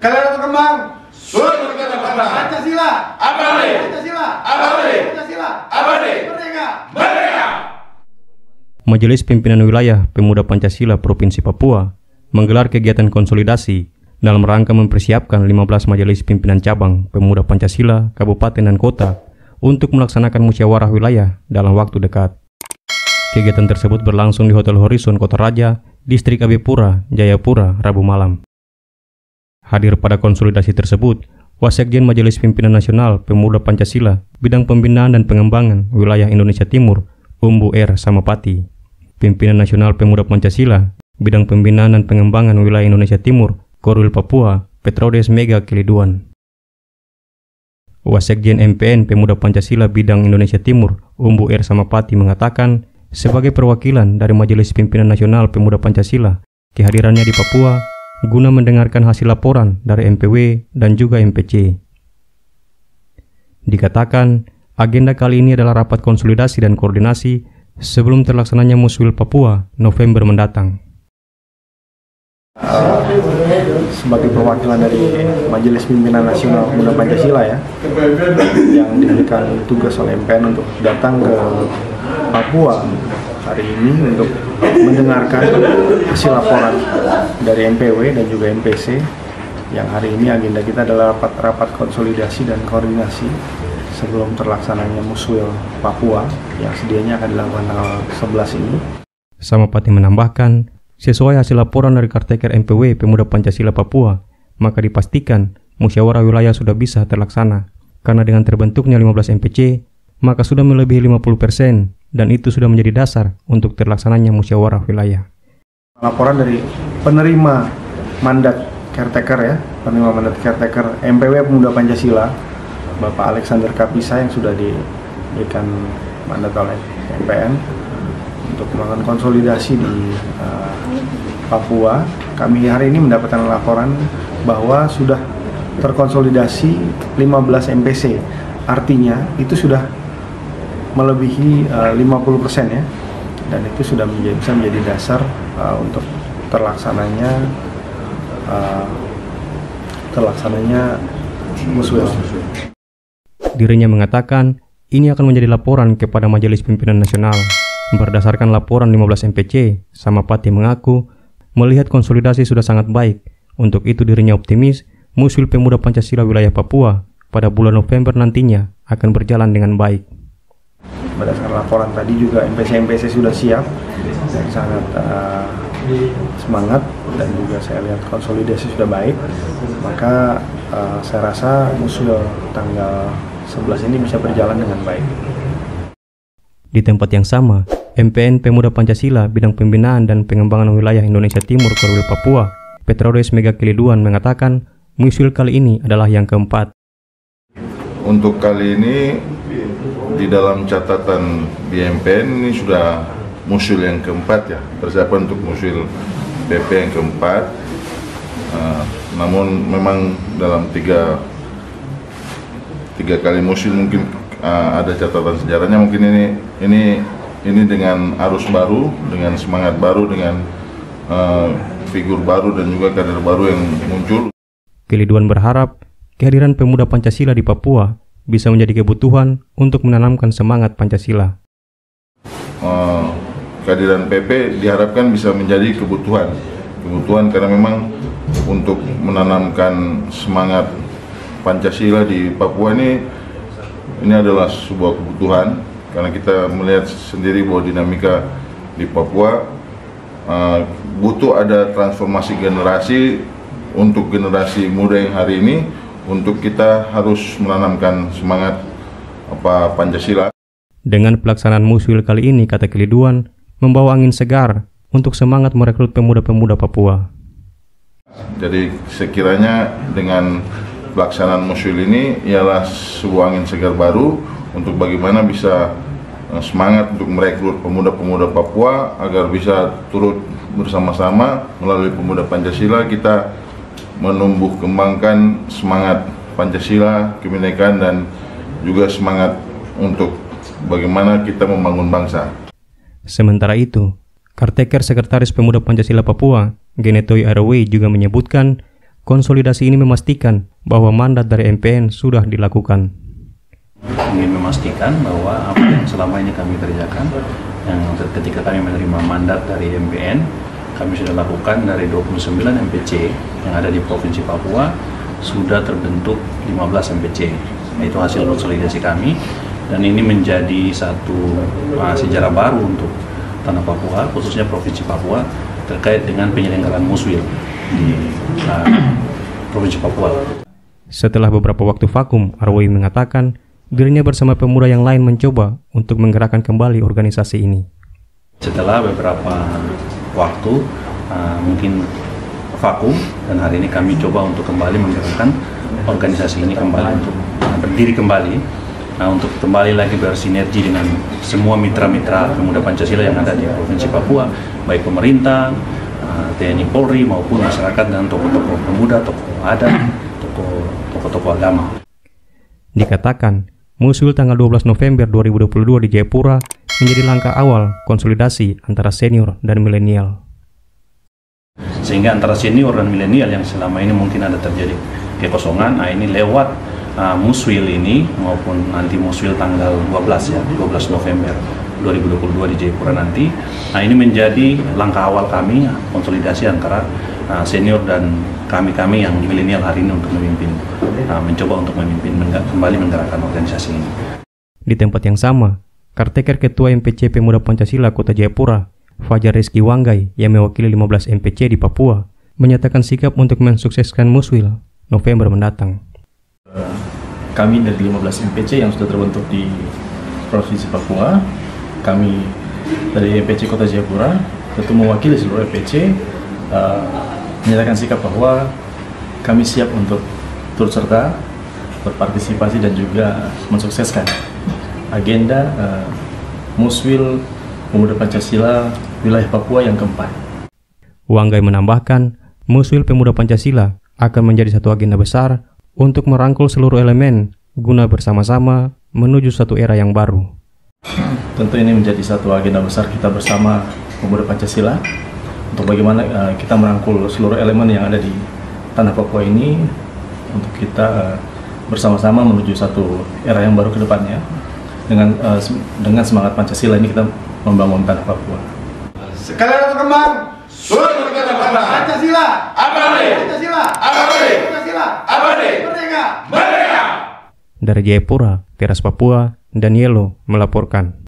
Kalian berkembang, surga kita berkembang. Pancasila, abadi. Pancasila, abadi. Pancasila, abadi. Merdeka, merdeka. Majelis Pimpinan Wilayah Pemuda Pancasila Provinsi Papua menggelar kegiatan konsolidasi dalam rangka mempersiapkan 15 Majelis Pimpinan Cabang Pemuda Pancasila Kabupaten dan Kota untuk melaksanakan musyawarah wilayah dalam waktu dekat. Kegiatan tersebut berlangsung di Hotel Horizon Kota Raja, Distrik Abipura, Jayapura, Rabu malam. Hadir pada konsolidasi tersebut, Wasekjen Majelis Pimpinan Nasional Pemuda Pancasila Bidang Pembinaan dan Pengembangan Wilayah Indonesia Timur, Umbu R. Samapati, Pimpinan Nasional Pemuda Pancasila Bidang Pembinaan dan Pengembangan Wilayah Indonesia Timur, Korwil Papua, Petrodes Mega Keliduan. Wasekjen MPN Pemuda Pancasila Bidang Indonesia Timur, Umbu R. Samapati mengatakan, sebagai perwakilan dari Majelis Pimpinan Nasional Pemuda Pancasila, kehadirannya di Papua guna mendengarkan hasil laporan dari MPW dan juga MPC. Dikatakan, agenda kali ini adalah rapat konsolidasi dan koordinasi sebelum terlaksananya Muswil Papua November mendatang. Sebagai perwakilan dari Majelis Pimpinan Nasional Pemuda Pancasila ya, yang diberikan tugas oleh MPN untuk datang ke Papua hari ini untuk mendengarkan hasil laporan dari MPW dan juga MPC, yang hari ini agenda kita adalah rapat konsolidasi dan koordinasi sebelum terlaksananya Muswil Papua yang sedianya akan dilakukan tanggal 11 ini. Samapati menambahkan, sesuai hasil laporan dari Karteker MPW Pemuda Pancasila Papua, maka dipastikan musyawarah wilayah sudah bisa terlaksana, karena dengan terbentuknya 15 MPC, maka sudah melebihi 50%, dan itu sudah menjadi dasar untuk terlaksananya musyawarah wilayah. Laporan dari penerima mandat caretaker ya, penerima mandat caretaker MPW Pemuda Pancasila, Bapak Alexander Kapisa yang sudah diberikan mandat oleh MPN untuk melakukan konsolidasi di Papua. Kami hari ini mendapatkan laporan bahwa sudah terkonsolidasi 15 MPC, artinya itu sudah melebihi 50% ya, dan itu sudah bisa menjadi dasar untuk terlaksananya Muswil. Dirinya mengatakan ini akan menjadi laporan kepada Majelis Pimpinan Nasional. Berdasarkan laporan 15 MPC, Samapati mengaku melihat konsolidasi sudah sangat baik. Untuk itu dirinya optimis Muswil Pemuda Pancasila wilayah Papua pada bulan November nantinya akan berjalan dengan baik. Berdasarkan laporan tadi juga MPC sudah siap dan sangat semangat, dan juga saya lihat konsolidasi sudah baik, maka saya rasa Muswil tanggal 11 ini bisa berjalan dengan baik. Di tempat yang sama, MPN Pemuda Pancasila Bidang Pembinaan dan Pengembangan Wilayah Indonesia Timur Korwil Papua, Petrodes Mega Keliduan mengatakan Muswil kali ini adalah yang keempat. Untuk kali ini di dalam catatan di MPN ini sudah Muswil yang keempat ya, persiapan untuk Muswil PP yang keempat. Namun memang dalam tiga kali Muswil mungkin ada catatan sejarahnya. Mungkin ini dengan arus baru, dengan semangat baru, dengan figur baru dan juga kader baru yang muncul. Keliduan berharap kehadiran pemuda Pancasila di Papua bisa menjadi kebutuhan untuk menanamkan semangat Pancasila. Kehadiran PP diharapkan bisa menjadi kebutuhan karena memang untuk menanamkan semangat Pancasila di Papua ini adalah sebuah kebutuhan, karena kita melihat sendiri bahwa dinamika di Papua butuh ada transformasi generasi. Untuk generasi muda yang hari ini, untuk kita harus menanamkan semangat Pancasila. Dengan pelaksanaan Muswil kali ini, kata Keliduan, membawa angin segar untuk semangat merekrut pemuda-pemuda Papua. Jadi sekiranya dengan pelaksanaan Muswil ini ialah sebuah angin segar baru untuk bagaimana bisa semangat untuk merekrut pemuda-pemuda Papua agar bisa turut bersama-sama melalui Pemuda Pancasila kita menumbuh kembangkan semangat Pancasila, kebinekaan, dan juga semangat untuk bagaimana kita membangun bangsa. Sementara itu, caretaker Sekretaris Pemuda Pancasila Papua, Genetoy Arway juga menyebutkan konsolidasi ini memastikan bahwa mandat dari MPN sudah dilakukan. Ingin memastikan bahwa apa yang selama ini kami kerjakan, yang ketika kami menerima mandat dari MPN, kami sudah lakukan dari 29 MPC yang ada di Provinsi Papua, sudah terbentuk 15 MPC. Itu hasil konsolidasi kami, dan ini menjadi satu sejarah baru untuk tanah Papua, khususnya Provinsi Papua, terkait dengan penyelenggaraan Muswil di Provinsi Papua. Setelah beberapa waktu vakum, Arway mengatakan dirinya bersama pemuda yang lain mencoba untuk menggerakkan kembali organisasi ini. Setelah beberapa waktu mungkin vakum, dan hari ini kami coba untuk kembali menggerakkan organisasi ini kembali untuk berdiri kembali, untuk kembali lagi bersinergi dengan semua mitra-mitra pemuda Pancasila yang ada di Provinsi Papua, baik pemerintah, TNI Polri maupun masyarakat dan tokoh-tokoh pemuda, tokoh adat, tokoh-tokoh agama. Dikatakan, Muswil tanggal 12 November 2022 di Jayapura menjadi langkah awal konsolidasi antara senior dan milenial. Sehingga antara senior dan milenial yang selama ini mungkin ada terjadi kekosongan, ini lewat Muswil ini maupun nanti Muswil tanggal 12 November 2022 di Jayapura nanti. Ini menjadi langkah awal kami konsolidasi antara senior dan kami yang milenial hari ini untuk memimpin, mencoba untuk memimpin kembali menggerakkan organisasi ini. Di tempat yang sama, caretaker Ketua MPC Pemuda Pancasila Kota Jayapura, Fajar Rizky Wanggai yang mewakili 15 MPC di Papua, menyatakan sikap untuk mensukseskan Muswil November mendatang. Kami dari 15 MPC yang sudah terbentuk di Provinsi Papua, kami dari MPC Kota Jayapura, tentu mewakili seluruh MPC, menyatakan sikap bahwa kami siap untuk turut serta, berpartisipasi dan juga mensukseskan agenda Muswil Pemuda Pancasila wilayah Papua yang keempat. Wanggai menambahkan, Muswil Pemuda Pancasila akan menjadi satu agenda besar untuk merangkul seluruh elemen guna bersama-sama menuju satu era yang baru. Tentu ini menjadi satu agenda besar kita bersama Pemuda Pancasila untuk bagaimana kita merangkul seluruh elemen yang ada di tanah Papua ini untuk kita bersama-sama menuju satu era yang baru ke depannya. Dengan semangat Pancasila ini kita membangun tanah Papua. Sekalian untuk kembang, Pancasila abadi, Pancasila abadi, Pancasila abadi, merdeka, merdeka. Dari Jayapura, Teras Papua, Danielo melaporkan.